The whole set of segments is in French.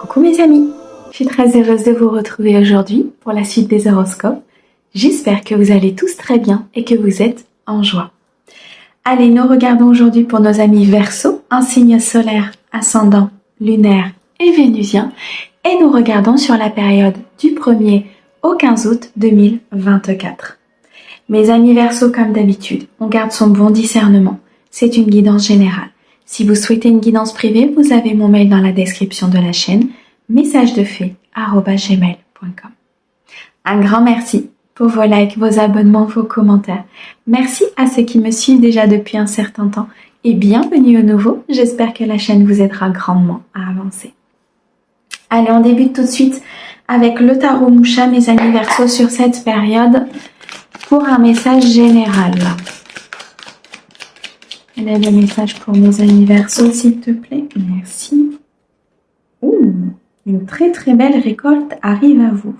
Coucou mes amis, je suis très heureuse de vous retrouver aujourd'hui pour la suite des horoscopes. J'espère que vous allez tous très bien et que vous êtes en joie. Allez, nous regardons aujourd'hui pour nos amis Verseaux, un signe solaire, ascendant, lunaire et vénusien. Et nous regardons sur la période du 1er au 15 août 2024. Mes amis Verseaux, comme d'habitude, on garde son bon discernement. C'est une guidance générale. Si vous souhaitez une guidance privée, vous avez mon mail dans la description de la chaîne, messagesdefée@gmail.com. Un grand merci pour vos likes, vos abonnements, vos commentaires. Merci à ceux qui me suivent déjà depuis un certain temps et bienvenue aux nouveaux. J'espère que la chaîne vous aidera grandement à avancer. Allez, on débute tout de suite avec le tarot Moucha, mes amis Verseaux, sur cette période pour un message général. Quel est le message pour mes amis Verseaux, s'il te plaît? Merci. Ouh, une très très belle récolte arrive à vous.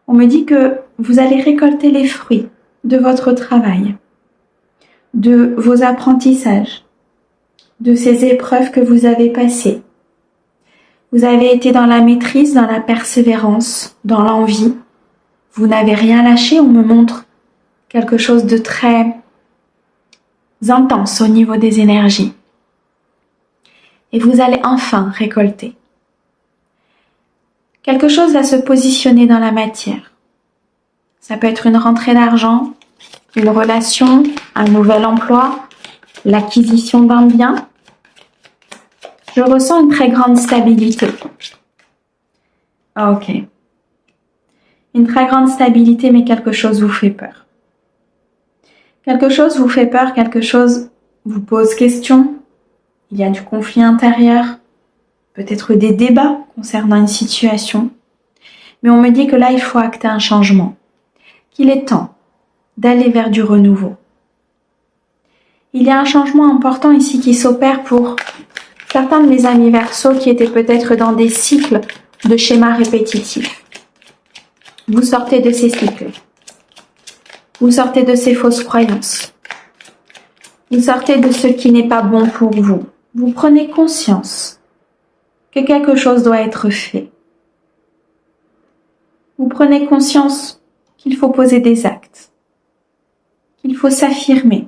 On me dit que vous allez récolter les fruits de votre travail, de vos apprentissages, de ces épreuves que vous avez passées. Vous avez été dans la maîtrise, dans la persévérance, dans l'envie. Vous n'avez rien lâché, on me montre quelque chose de très intense au niveau des énergies. Et vous allez enfin récolter. Quelque chose va se positionner dans la matière. Ça peut être une rentrée d'argent, une relation, un nouvel emploi, l'acquisition d'un bien. Je ressens une très grande stabilité. Ok. Une très grande stabilité, mais quelque chose vous fait peur. Quelque chose vous fait peur, quelque chose vous pose question. Il y a du conflit intérieur, peut-être des débats concernant une situation. Mais on me dit que là, il faut acter un changement, qu'il est temps d'aller vers du renouveau. Il y a un changement important ici qui s'opère pour certains de mes amis Verseaux qui étaient peut-être dans des cycles de schémas répétitifs. Vous sortez de ces cycles. Vous sortez de ces fausses croyances. Vous sortez de ce qui n'est pas bon pour vous. Vous prenez conscience que quelque chose doit être fait. Vous prenez conscience qu'il faut poser des actes, qu'il faut s'affirmer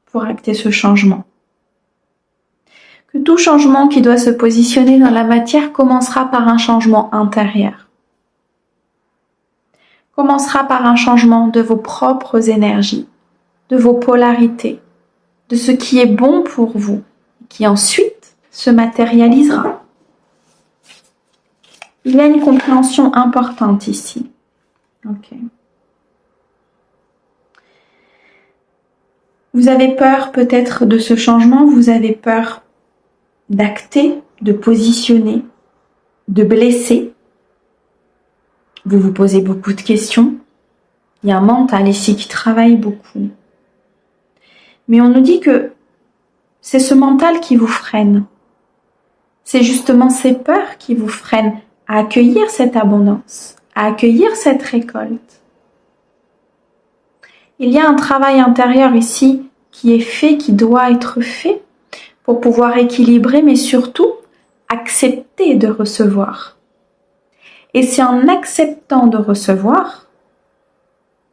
pour acter ce changement. Que tout changement qui doit se positionner dans la matière commencera par un changement intérieur. Commencera par un changement de vos propres énergies, de vos polarités, de ce qui est bon pour vous, qui ensuite se matérialisera. Il y a une compréhension importante ici. Ok. Vous avez peur peut-être de ce changement, vous avez peur d'acter, de positionner, de blesser. Vous vous posez beaucoup de questions. Il y a un mental ici qui travaille beaucoup. Mais on nous dit que c'est ce mental qui vous freine. C'est justement ces peurs qui vous freinent à accueillir cette abondance, à accueillir cette récolte. Il y a un travail intérieur ici qui est fait, qui doit être fait pour pouvoir équilibrer, mais surtout accepter de recevoir. Et c'est en acceptant de recevoir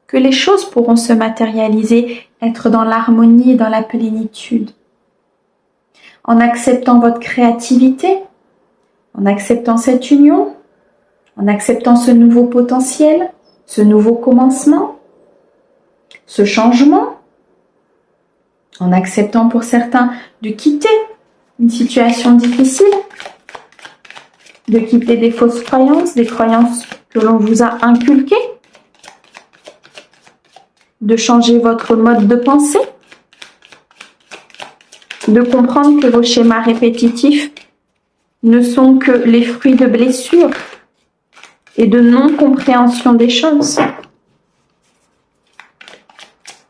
que les choses pourront se matérialiser, être dans l'harmonie et dans la plénitude. En acceptant votre créativité, en acceptant cette union, en acceptant ce nouveau potentiel, ce nouveau commencement, ce changement, en acceptant pour certains de quitter une situation difficile, de quitter des fausses croyances, des croyances que l'on vous a inculquées, de changer votre mode de pensée, de comprendre que vos schémas répétitifs ne sont que les fruits de blessures et de non-compréhension des choses.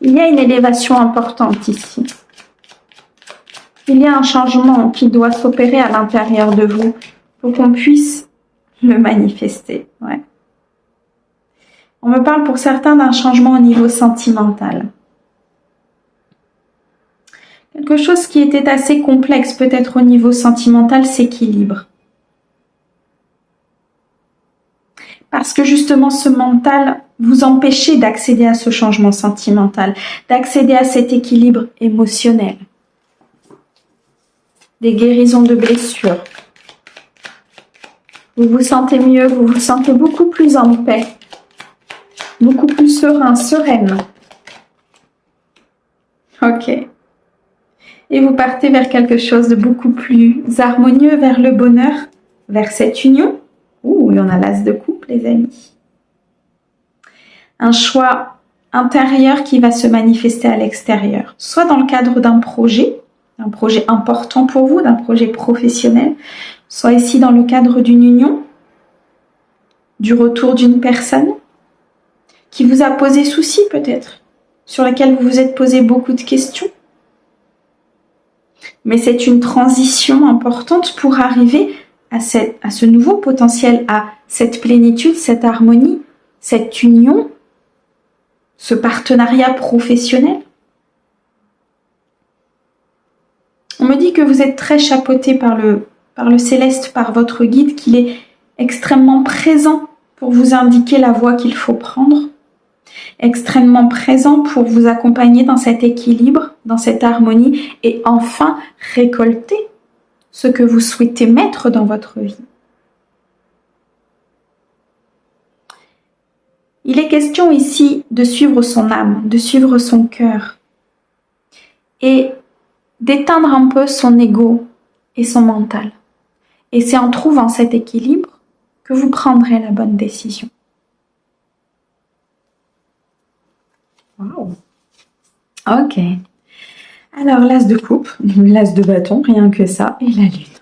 Il y a une élévation importante ici. Il y a un changement qui doit s'opérer à l'intérieur de vous pour qu'on puisse le manifester. Ouais. On me parle pour certains d'un changement au niveau sentimental. Quelque chose qui était assez complexe peut-être au niveau sentimental s'équilibre. Parce que justement, ce mental vous empêche d'accéder à ce changement sentimental, d'accéder à cet équilibre émotionnel. Des guérisons de blessures. Vous vous sentez mieux, vous vous sentez beaucoup plus en paix, beaucoup plus serein, sereine. Ok. Et vous partez vers quelque chose de beaucoup plus harmonieux, vers le bonheur, vers cette union. Ouh, il y en a l'as de coupe, les amis. Un choix intérieur qui va se manifester à l'extérieur, soit dans le cadre d'un projet important pour vous, d'un projet professionnel, soit ici dans le cadre d'une union, du retour d'une personne qui vous a posé souci peut-être, sur laquelle vous vous êtes posé beaucoup de questions. Mais c'est une transition importante pour arriver à ce nouveau potentiel, à cette plénitude, cette harmonie, cette union, ce partenariat professionnel. On me dit que vous êtes très chapeauté par le céleste, par votre guide, qu'il est extrêmement présent pour vous indiquer la voie qu'il faut prendre, extrêmement présent pour vous accompagner dans cet équilibre, dans cette harmonie et enfin récolter ce que vous souhaitez mettre dans votre vie. Il est question ici de suivre son âme, de suivre son cœur et d'éteindre un peu son ego et son mental. Et c'est en trouvant cet équilibre que vous prendrez la bonne décision. Wow. Ok. Alors, l'as de coupe, l'as de bâton, rien que ça, et la lune.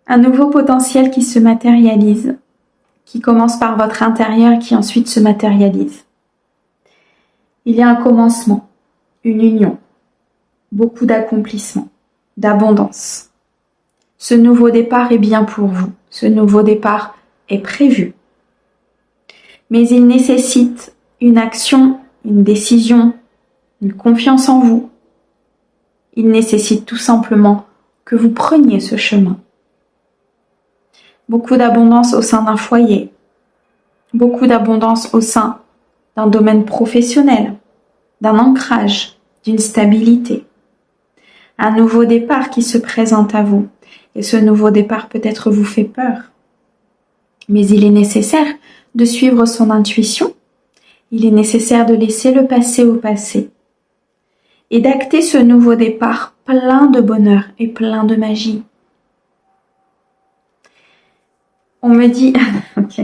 Un nouveau potentiel qui se matérialise, qui commence par votre intérieur, qui ensuite se matérialise. Il y a un commencement, une union, beaucoup d'accomplissement, d'abondance. Ce nouveau départ est bien pour vous. Ce nouveau départ est prévu. Mais il nécessite une action, une décision, une confiance en vous. Il nécessite tout simplement que vous preniez ce chemin. Beaucoup d'abondance au sein d'un foyer. Beaucoup d'abondance au sein d'un domaine professionnel, d'un ancrage, d'une stabilité. Un nouveau départ qui se présente à vous. Et ce nouveau départ peut-être vous fait peur. Mais il est nécessaire de suivre son intuition. Il est nécessaire de laisser le passé au passé. Et d'acter ce nouveau départ plein de bonheur et plein de magie. On me dit, ok.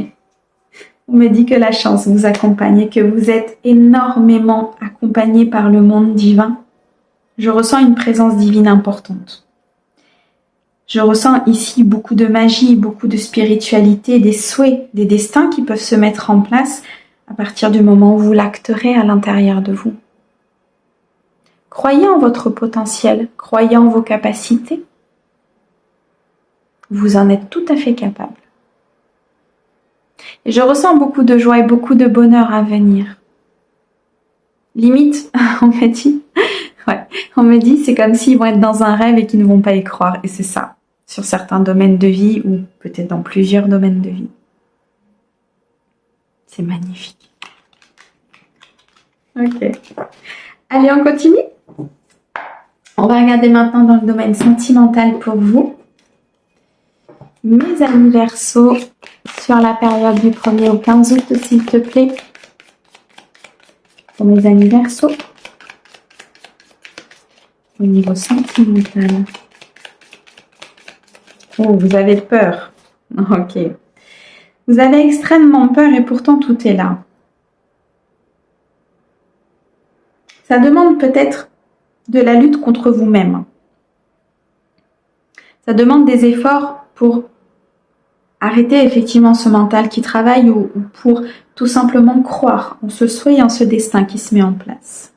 On me dit que la chance vous accompagne et que vous êtes énormément accompagné par le monde divin. Je ressens une présence divine importante. Je ressens ici beaucoup de magie, beaucoup de spiritualité, des souhaits, des destins qui peuvent se mettre en place à partir du moment où vous l'acterez à l'intérieur de vous. Croyez en votre potentiel, croyez en vos capacités. Vous en êtes tout à fait capable. Et je ressens beaucoup de joie et beaucoup de bonheur à venir. Limite, on me dit, c'est comme s'ils vont être dans un rêve et qu'ils ne vont pas y croire. Et c'est ça, sur certains domaines de vie ou peut-être dans plusieurs domaines de vie. C'est magnifique. Ok. Allez, on continue. On va regarder maintenant dans le domaine sentimental pour vous. Mes amis Verseaux, sur la période du 1er au 15 août, s'il te plaît. Pour mes amis Verseaux. Au niveau sentimental. Oh, vous avez peur. Ok. Vous avez extrêmement peur et pourtant tout est là. Ça demande peut-être de la lutte contre vous-même. Ça demande des efforts pour arrêter effectivement ce mental qui travaille ou pour tout simplement croire en ce souhait et en ce destin qui se met en place.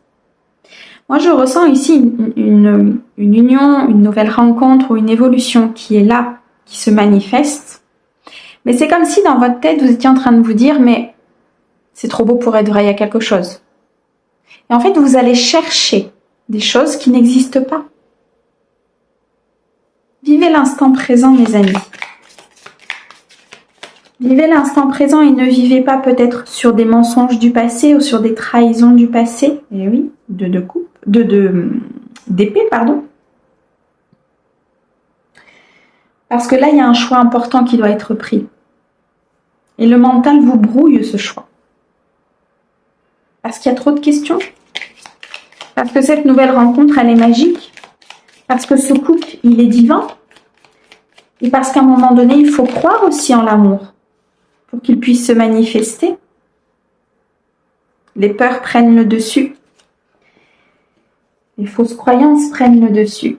Moi, je ressens ici une union, une nouvelle rencontre ou une évolution qui est là, qui se manifeste. Mais c'est comme si dans votre tête, vous étiez en train de vous dire « mais c'est trop beau pour être vrai, il y a quelque chose ». Et en fait, vous allez chercher des choses qui n'existent pas. Vivez l'instant présent, mes amis. Vivez l'instant présent et ne vivez pas peut-être sur des mensonges du passé ou sur des trahisons du passé. Eh oui, d'épée, pardon. Parce que là, il y a un choix important qui doit être pris. Et le mental vous brouille ce choix. Parce qu'il y a trop de questions. Parce que cette nouvelle rencontre, elle est magique. Parce que ce couple, il est divin. Et parce qu'à un moment donné, il faut croire aussi en l'amour pour qu'il puisse se manifester. Les peurs prennent le dessus. Les fausses croyances prennent le dessus.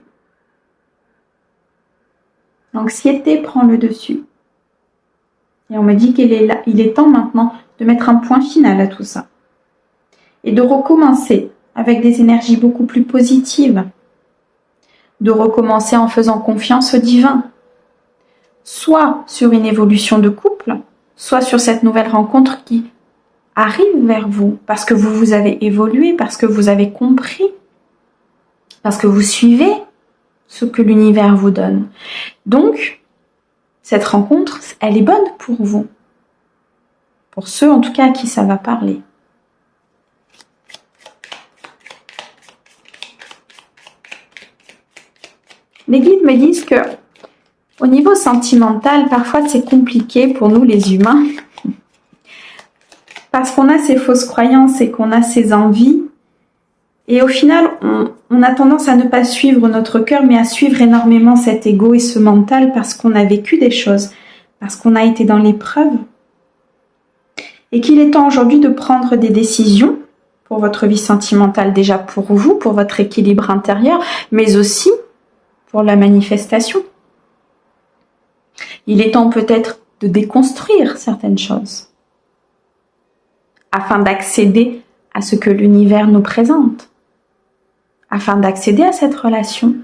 L'anxiété prend le dessus. Et on me dit qu'il est là. Il est temps maintenant de mettre un point final à tout ça. Et de recommencer avec des énergies beaucoup plus positives. De recommencer en faisant confiance au divin. Soit sur une évolution de couple, soit sur cette nouvelle rencontre qui arrive vers vous, parce que vous avez évolué, parce que vous avez compris, parce que vous suivez ce que l'univers vous donne. Donc, cette rencontre, elle est bonne pour vous. Pour ceux, en tout cas, à qui ça va parler. Les guides me disent que au niveau sentimental, parfois c'est compliqué pour nous les humains parce qu'on a ces fausses croyances et qu'on a ces envies et au final on a tendance à ne pas suivre notre cœur mais à suivre énormément cet ego et ce mental parce qu'on a vécu des choses, parce qu'on a été dans l'épreuve et qu'il est temps aujourd'hui de prendre des décisions pour votre vie sentimentale, déjà pour vous, pour votre équilibre intérieur, mais aussi pour la manifestation. Il est temps peut-être de déconstruire certaines choses afin d'accéder à ce que l'univers nous présente, afin d'accéder à cette relation,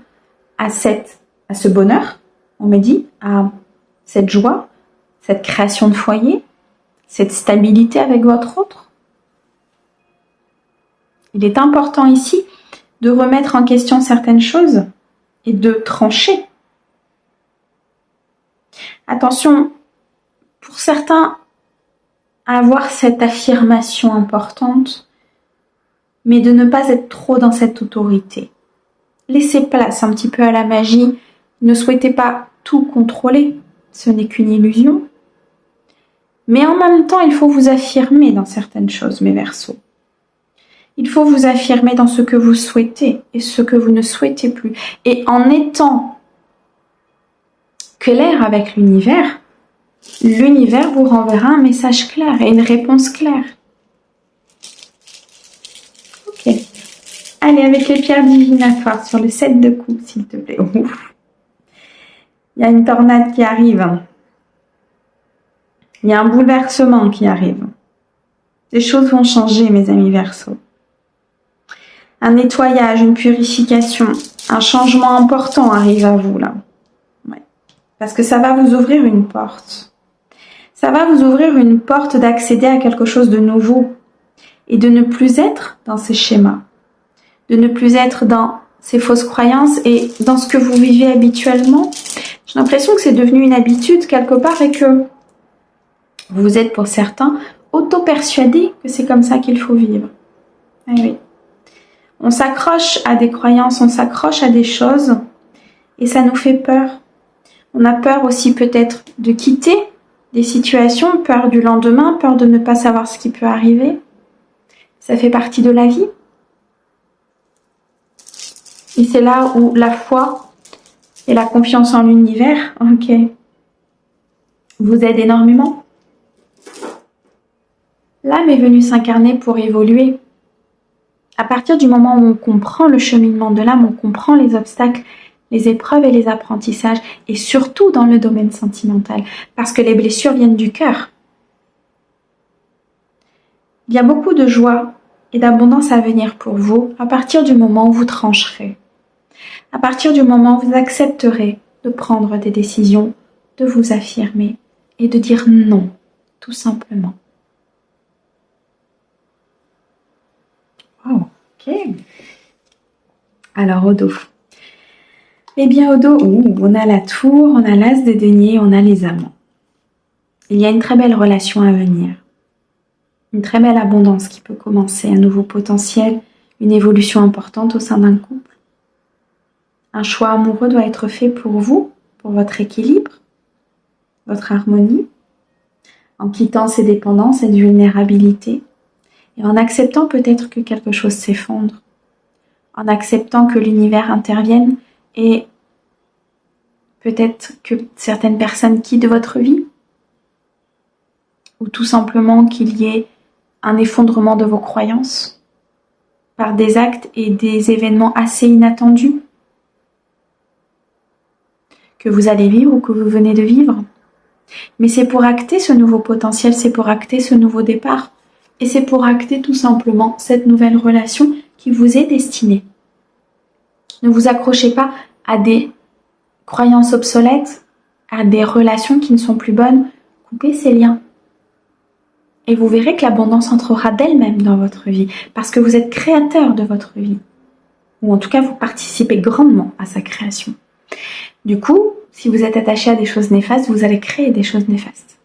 à ce bonheur, on me dit, à cette joie, cette création de foyer, cette stabilité avec votre autre. Il est important ici de remettre en question certaines choses et de trancher. Attention, pour certains, avoir cette affirmation importante, mais de ne pas être trop dans cette autorité. Laissez place un petit peu à la magie, ne souhaitez pas tout contrôler, ce n'est qu'une illusion. Mais en même temps, il faut vous affirmer dans certaines choses, mes Verseaux. Il faut vous affirmer dans ce que vous souhaitez et ce que vous ne souhaitez plus. Et en étant clair avec l'univers vous renverra un message clair et une réponse claire. Ok. Allez, avec les pierres divinatoires sur le 7 de coups, s'il te plaît. Ouf. Il y a une tornade qui arrive. Il y a un bouleversement qui arrive. Les choses vont changer, mes amis Verseaux. Un nettoyage, une purification, un changement important arrive à vous, là. Ouais. Parce que ça va vous ouvrir une porte. Ça va vous ouvrir une porte d'accéder à quelque chose de nouveau et de ne plus être dans ces schémas, de ne plus être dans ces fausses croyances et dans ce que vous vivez habituellement. J'ai l'impression que c'est devenu une habitude quelque part et que vous êtes pour certains auto-persuadés que c'est comme ça qu'il faut vivre. Ah oui. On s'accroche à des croyances, on s'accroche à des choses et ça nous fait peur. On a peur aussi peut-être de quitter des situations, peur du lendemain, peur de ne pas savoir ce qui peut arriver. Ça fait partie de la vie. Et c'est là où la foi et la confiance en l'univers, ok, vous aident énormément. L'âme est venue s'incarner pour évoluer. À partir du moment où on comprend le cheminement de l'âme, on comprend les obstacles, les épreuves et les apprentissages, et surtout dans le domaine sentimental, parce que les blessures viennent du cœur. Il y a beaucoup de joie et d'abondance à venir pour vous à partir du moment où vous trancherez, à partir du moment où vous accepterez de prendre des décisions, de vous affirmer et de dire non, tout simplement. Wow, ok. Alors, au dos. Eh bien, au dos, on a la tour, on a l'as de denier, on a les amants. il y a une très belle relation à venir. Une très belle abondance qui peut commencer, un nouveau potentiel, une évolution importante au sein d'un couple. Un choix amoureux doit être fait pour vous, pour votre équilibre, votre harmonie, en quittant ces dépendances, cette vulnérabilité, et en acceptant peut-être que quelque chose s'effondre, en acceptant que l'univers intervienne et peut-être que certaines personnes quittent votre vie, ou tout simplement qu'il y ait un effondrement de vos croyances par des actes et des événements assez inattendus que vous allez vivre ou que vous venez de vivre. Mais c'est pour acter ce nouveau potentiel, c'est pour acter ce nouveau départ. Et c'est pour acter tout simplement cette nouvelle relation qui vous est destinée. Ne vous accrochez pas à des croyances obsolètes, à des relations qui ne sont plus bonnes. Coupez ces liens. Et vous verrez que l'abondance entrera d'elle-même dans votre vie, parce que vous êtes créateur de votre vie. Ou en tout cas, vous participez grandement à sa création. Du coup, si vous êtes attaché à des choses néfastes, vous allez créer des choses néfastes.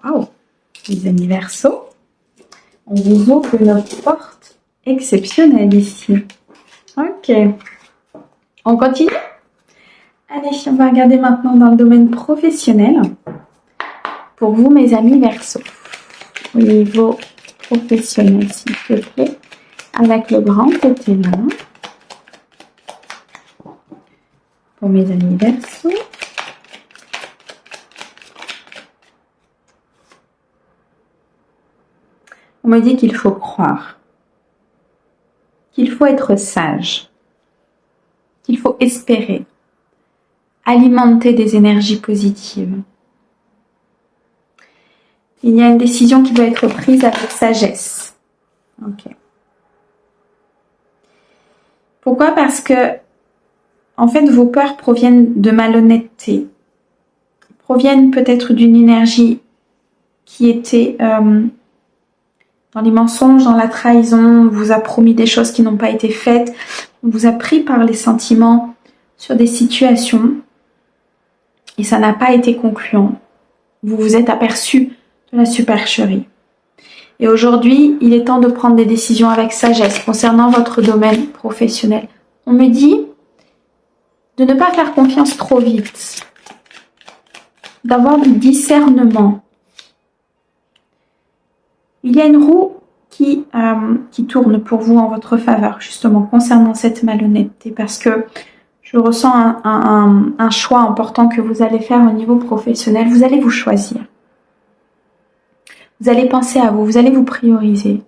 Waouh! Les amis Verseaux, on vous ouvre une porte exceptionnelle ici. Ok. On continue? Allez, on va regarder maintenant dans le domaine professionnel. Pour vous, mes amis Verseaux, au niveau professionnel, s'il te plaît, avec le grand côté là. Pour mes amis Verseaux. On me dit qu'il faut croire, qu'il faut être sage, qu'il faut espérer, alimenter des énergies positives. Il y a une décision qui doit être prise avec sagesse. Ok. Pourquoi? Parce que, en fait, vos peurs proviennent de malhonnêteté, proviennent peut-être d'une énergie qui était dans les mensonges, dans la trahison, on vous a promis des choses qui n'ont pas été faites, on vous a pris par les sentiments sur des situations et ça n'a pas été concluant. Vous vous êtes aperçu de la supercherie. Et aujourd'hui, il est temps de prendre des décisions avec sagesse concernant votre domaine professionnel. On me dit de ne pas faire confiance trop vite, d'avoir du discernement. Il y a une roue qui tourne pour vous en votre faveur, justement, concernant cette malhonnêteté, parce que je ressens un choix important que vous allez faire au niveau professionnel. Vous allez vous choisir. Vous allez penser à vous, vous allez vous prioriser.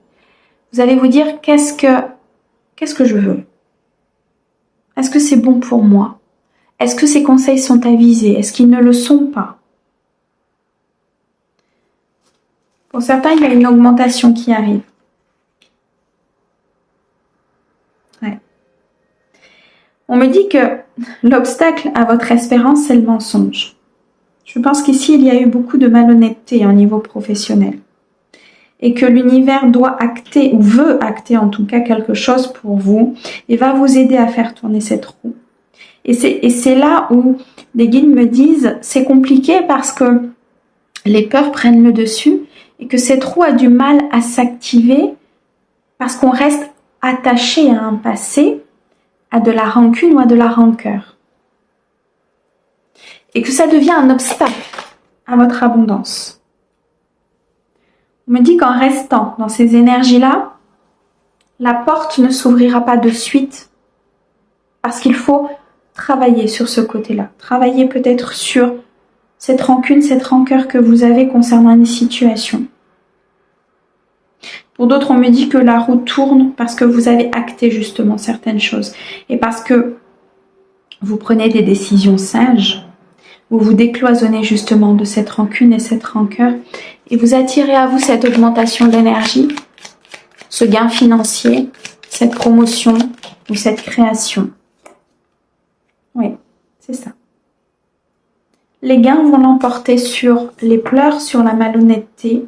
Vous allez vous dire, qu'est-ce que je veux? Est-ce que c'est bon pour moi? Est-ce que ces conseils sont avisés? Est-ce qu'ils ne le sont pas? Pour certains, il y a une augmentation qui arrive. Ouais. On me dit que l'obstacle à votre espérance, c'est le mensonge. Je pense qu'ici, il y a eu beaucoup de malhonnêteté au niveau professionnel. Et que l'univers doit acter, ou veut acter en tout cas quelque chose pour vous, et va vous aider à faire tourner cette roue. Et c'est là où les guides me disent, c'est compliqué parce que les peurs prennent le dessus, et que cette roue a du mal à s'activer parce qu'on reste attaché à un passé, à de la rancune ou à de la rancœur. Et que ça devient un obstacle à votre abondance. On me dit qu'en restant dans ces énergies-là, la porte ne s'ouvrira pas de suite parce qu'il faut travailler sur ce côté-là. Travailler peut-être sur cette rancune, cette rancœur que vous avez concernant une situation. Pour d'autres, on me dit que la roue tourne parce que vous avez acté justement certaines choses. Et parce que vous prenez des décisions sages, vous vous décloisonnez justement de cette rancune et cette rancœur. Et vous attirez à vous cette augmentation d'énergie, ce gain financier, cette promotion ou cette création. Oui, c'est ça. Les gains vont l'emporter sur les pleurs, sur la malhonnêteté,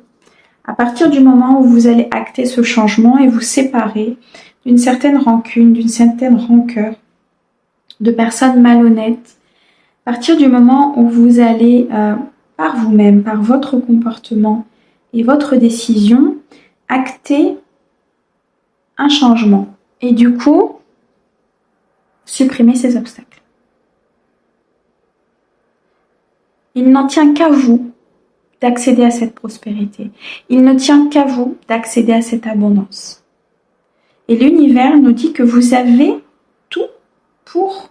à partir du moment où vous allez acter ce changement et vous séparer d'une certaine rancune, d'une certaine rancœur, de personnes malhonnêtes, À partir du moment où vous allez, par vous-même, par votre comportement et votre décision, acter un changement. Et du coup, supprimer ces obstacles. Il n'en tient qu'à vous d'accéder à cette prospérité. Il ne tient qu'à vous d'accéder à cette abondance. Et l'univers nous dit que vous avez tout pour,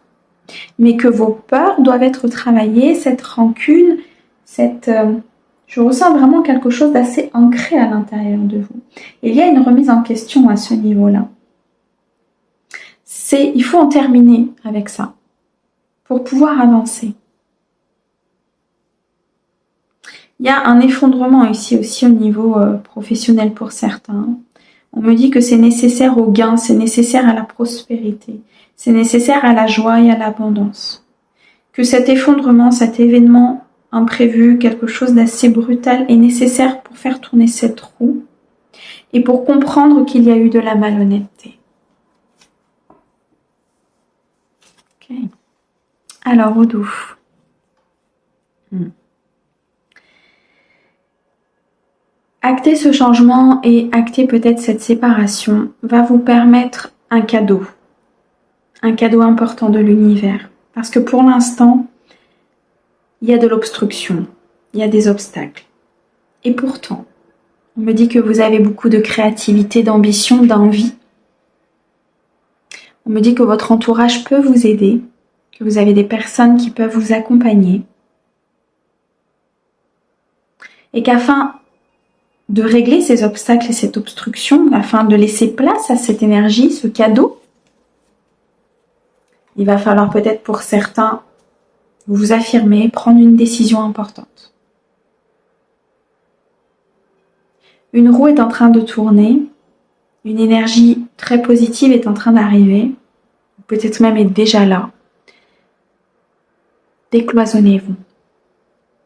mais que vos peurs doivent être travaillées, cette rancune, je ressens vraiment quelque chose d'assez ancré à l'intérieur de vous. Et il y a une remise en question à ce niveau-là. Il faut en terminer avec ça pour pouvoir avancer. Il y a un effondrement ici aussi au niveau professionnel pour certains. On me dit que c'est nécessaire au gain, c'est nécessaire à la prospérité, c'est nécessaire à la joie et à l'abondance. Que cet effondrement, cet événement imprévu, quelque chose d'assez brutal est nécessaire pour faire tourner cette roue et pour comprendre qu'il y a eu de la malhonnêteté. Ok. Alors, Oudou. Acter ce changement et acter peut-être cette séparation va vous permettre un cadeau important de l'univers. Parce que pour l'instant, il y a de l'obstruction, il y a des obstacles. Et pourtant, on me dit que vous avez beaucoup de créativité, d'ambition, d'envie. On me dit que votre entourage peut vous aider, que vous avez des personnes qui peuvent vous accompagner. Et qu'afin de régler ces obstacles et cette obstruction, afin de laisser place à cette énergie, ce cadeau, il va falloir peut-être pour certains vous affirmer, prendre une décision importante. Une roue est en train de tourner, une énergie très positive est en train d'arriver, peut-être même est déjà là. Décloisonnez-vous.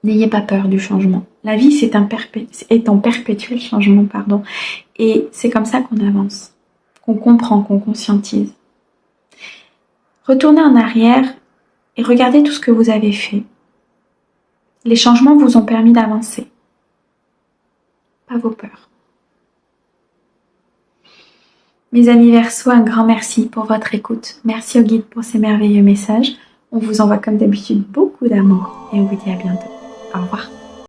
N'ayez pas peur du changement. La vie est en perpétuel changement, et c'est comme ça qu'on avance, qu'on comprend, qu'on conscientise. Retournez en arrière et regardez tout ce que vous avez fait. Les changements vous ont permis d'avancer, pas vos peurs. Mes amis Verseaux, un grand merci pour votre écoute. Merci au guide pour ces merveilleux messages. On vous envoie comme d'habitude beaucoup d'amour et on vous dit à bientôt. Au revoir.